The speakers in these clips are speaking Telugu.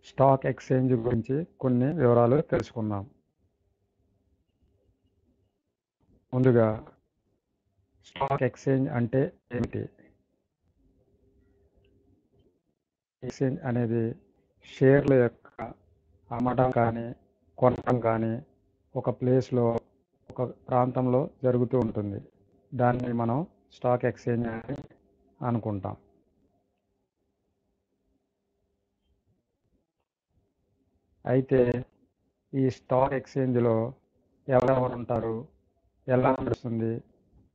స్టాక్ ఎక్స్చేంజ్ గురించి కొన్ని వివరాలు తెలుసుకుందాం. ముందుగా స్టాక్ ఎక్స్చేంజ్ అంటే ఏమిటి? ఎక్స్చేంజ్ అనేది షేర్ల యొక్క అమ్మడం కానీ కొనడం కానీ ఒక ప్లేస్లో ఒక ప్రాంతంలో జరుగుతూ ఉంటుంది. దాన్ని మనం స్టాక్ ఎక్స్చేంజ్ అని అనుకుంటాం. అయితే ఈ స్టాక్ ఎక్స్చేంజ్లో ఎవరెవరు ఉంటారు, ఎలా నడుస్తుంది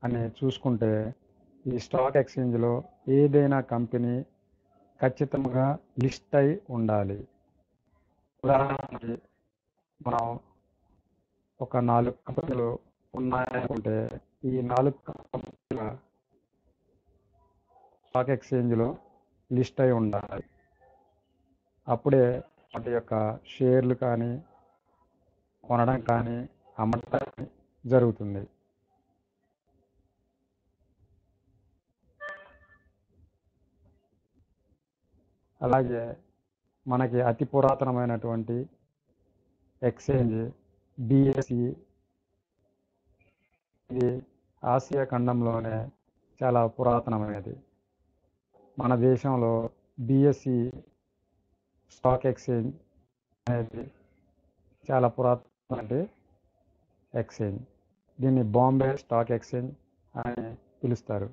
అని చూసుకుంటే ఈ స్టాక్ ఎక్స్చేంజ్లో ఏదైనా కంపెనీ ఖచ్చితంగా లిస్ట్ అయి ఉండాలి. ఉదాహరణకి మనం ఒక 4 కంపెనీలు ఉన్నాయనుకుంటే ఈ 4 కంపెనీల స్టాక్ ఎక్స్చేంజ్లో లిస్ట్ అయి ఉండాలి. అప్పుడే వాటి యొక్క షేర్లు కానీ కొనడం కానీ అమ్మడం కానీ జరుగుతుంది. అలాగే మనకి అతి పురాతనమైనటువంటి ఎక్స్చేంజ్ బిఎస్ఈ. ఇది ఆసియా ఖండంలోనే చాలా పురాతనమైనది. మన దేశంలో బిఎస్ఈ స్టాక్ ఎక్స్చేంజ్ అనేది చాలా పురాతన ఎక్స్చేంజ్. దీన్ని బాంబే స్టాక్ ఎక్స్చేంజ్ అని పిలుస్తారు.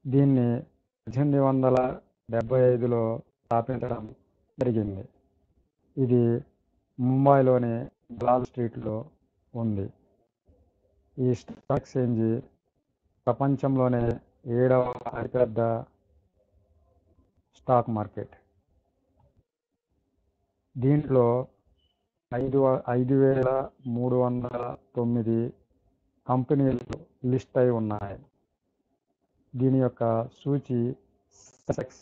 దీన్ని 1875లో స్థాపించడం జరిగింది. ఇది ముంబైలోని దలాల్ స్ట్రీట్లో ఉంది. ఈ స్టాక్ ఎక్స్చేంజ్ ప్రపంచంలోనే 7వ అతిపెద్ద స్టాక్ మార్కెట్. దీంట్లో 5,309 కంపెనీలు లిస్ట్ అయి ఉన్నాయి. దీని యొక్క సూచి సెన్సెక్స్.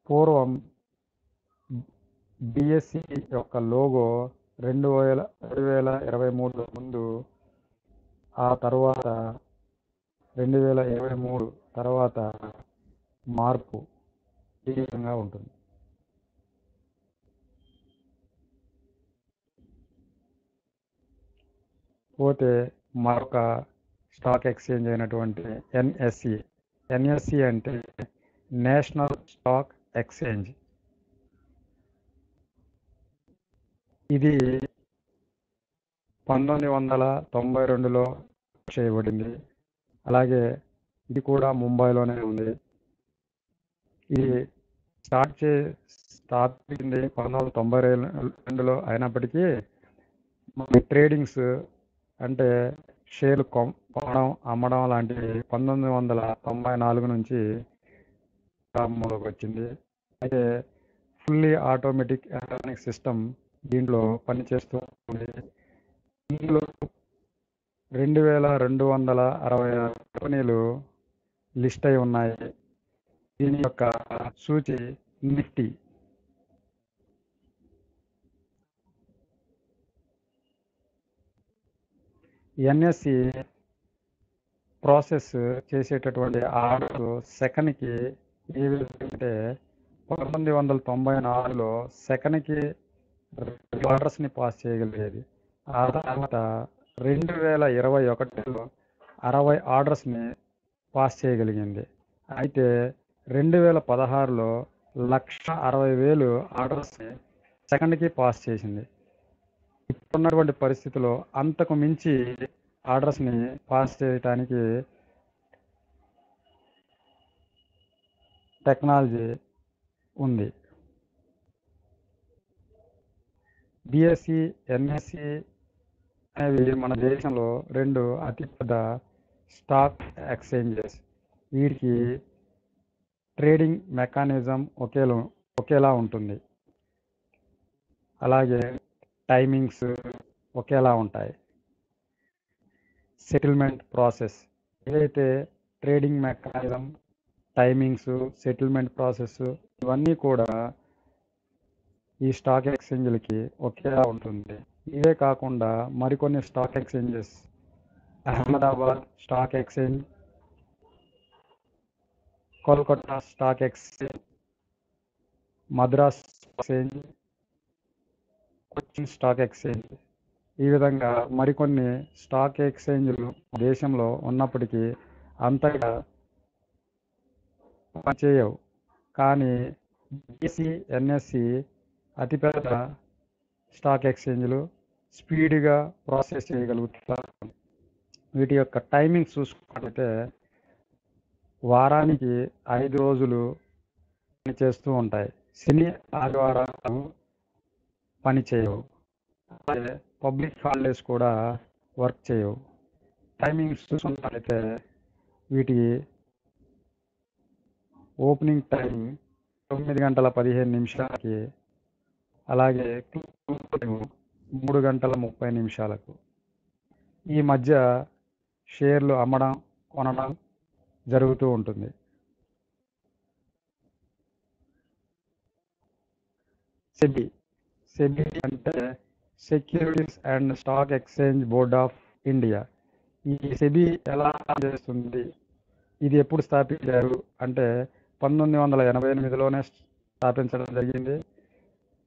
పూర్వం బిఎస్సి యొక్క లోగో 2023 ముందు, ఆ తర్వాత 2023 తర్వాత మార్పు ఈ విధంగా ఉంటుంది. పోతే మరొక స్టాక్ ఎక్స్చేంజ్ అయినటువంటి ఎన్ఎస్సి అంటే నేషనల్ స్టాక్ ఎక్స్చేంజ్. ఇది 1992లో చేయబడింది. అలాగే ఇది కూడా ముంబైలోనే ఉంది. ఇది స్థాపించింది 1992లో అయినప్పటికీ ట్రేడింగ్స్ అంటే షేర్లు కొనడం అమ్మడం లాంటివి 1994 నుంచి ప్రారంభంలోకి వచ్చింది. అయితే ఫుల్లీ ఆటోమేటిక్ ఎలక్ట్రానిక్ సిస్టమ్ దీంట్లో పనిచేస్తూ ఉంది. ఇందులో 2266 కంపెనీలు లిస్ట్ అయి ఉన్నాయి. దీని యొక్క సూచి నిఫ్టీ. ఎన్ఎస్సి ప్రాసెస్ చేసేటటువంటి ఆర్డర్ సెకండ్కి ఏ విధంగా అంటే 1994లో సెకండ్కి 2 ఆర్డర్స్ని పాస్ చేయగలిగేది. ఆ తర్వాత 2021లో 60 ఆర్డర్స్ని పాస్ చేయగలిగింది. అయితే 2016లో 1,60,000 ఆర్డర్స్ని సెకండ్కి పాస్ చేసింది. ఇప్పుడున్నటువంటి పరిస్థితిలో అంతకు మించి ఆర్డర్స్ని పాస్ చేయడానికి టెక్నాలజీ ఉంది. బిఎస్సి, ఎన్ఎస్సి అనేవి మన దేశంలో 2 అతిపెద్ద స్టాక్ ఎక్స్చేంజెస్. వీటికి ట్రేడింగ్ మెకానిజం ఒకేలా ఉంటుంది. అలాగే టైమింగ్స్ ఒకేలా ఉంటాయి. సెటిల్మెంట్ ప్రాసెస్, ఏదైతే trading mechanism, timings, settlement process ఇవన్నీ కూడా ఈ స్టాక్ ఎక్స్చేంజ్లకి ఒకేలా ఉంటుంది. ఇవే కాకుండా మరికొన్ని stock exchanges, Ahmedabad stock exchange, Kolkata stock exchange, Madras exchange, Cochin stock exchange, ఈ విధంగా మరికొన్ని స్టాక్ ఎక్స్చేంజ్లు దేశంలో ఉన్నప్పటికీ అంతగా పనిచేయవు. కానీ BSE, NSE అతిపెద్ద స్టాక్ ఎక్స్చేంజ్లు, స్పీడ్గా ప్రాసెస్ చేయగలుగుతారు. వీటి యొక్క టైమింగ్ చూసుకున్నట్లయితే వారానికి 5 రోజులు పనిచేస్తూ ఉంటాయి. శని, ఆదివారాలు పని చేయవు. అలాగే పబ్లిక్ హాలిడేస్ కూడా వర్క్ చేయవు. టైమింగ్స్ చూసుకున్నట్లయితే వీటి ఓపెనింగ్ టైం 9:15 అలాగే 3:30 ఈ మధ్య షేర్లు అమ్మడం, కొనడం జరుగుతూ ఉంటుంది. సెబీ అంటే securities and stock exchange board of India. ఈ సెబీ ఎలా పనిచేస్తుంది, ఇది ఎప్పుడు స్థాపించారు అంటే 1988లోనే స్థాపించడం జరిగింది.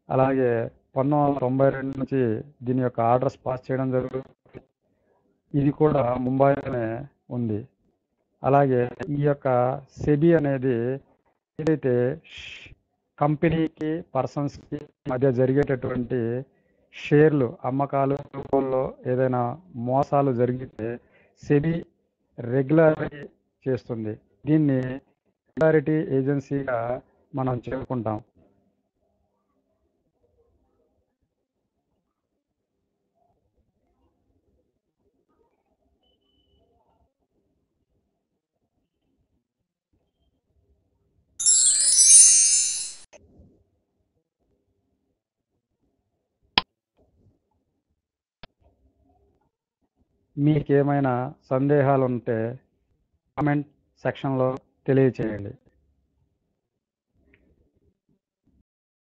అలాగే 1992 నుంచి దీని యొక్క ఆర్డర్స్ పాస్ చేయడం జరుగుతుంది. ఇది కూడా ముంబైలోనే ఉంది. అలాగే ఈ యొక్క సెబీ అనేది ఏదైతే కంపెనీకి, పర్సన్స్కి మధ్య జరిగేటటువంటి షేర్లు అమ్మకాలు రూపంలో ఏదైనా మోసాలు జరిగితే సెబీ రెగ్యులరీ చేస్తుంది. దీన్ని రెగ్యులారిటీ ఏజెన్సీగా మనం చెప్పుకుంటాం. మీకేమైనా సందేహాలు ఉంటే కామెంట్ సెక్షన్లో తెలియచేయండి.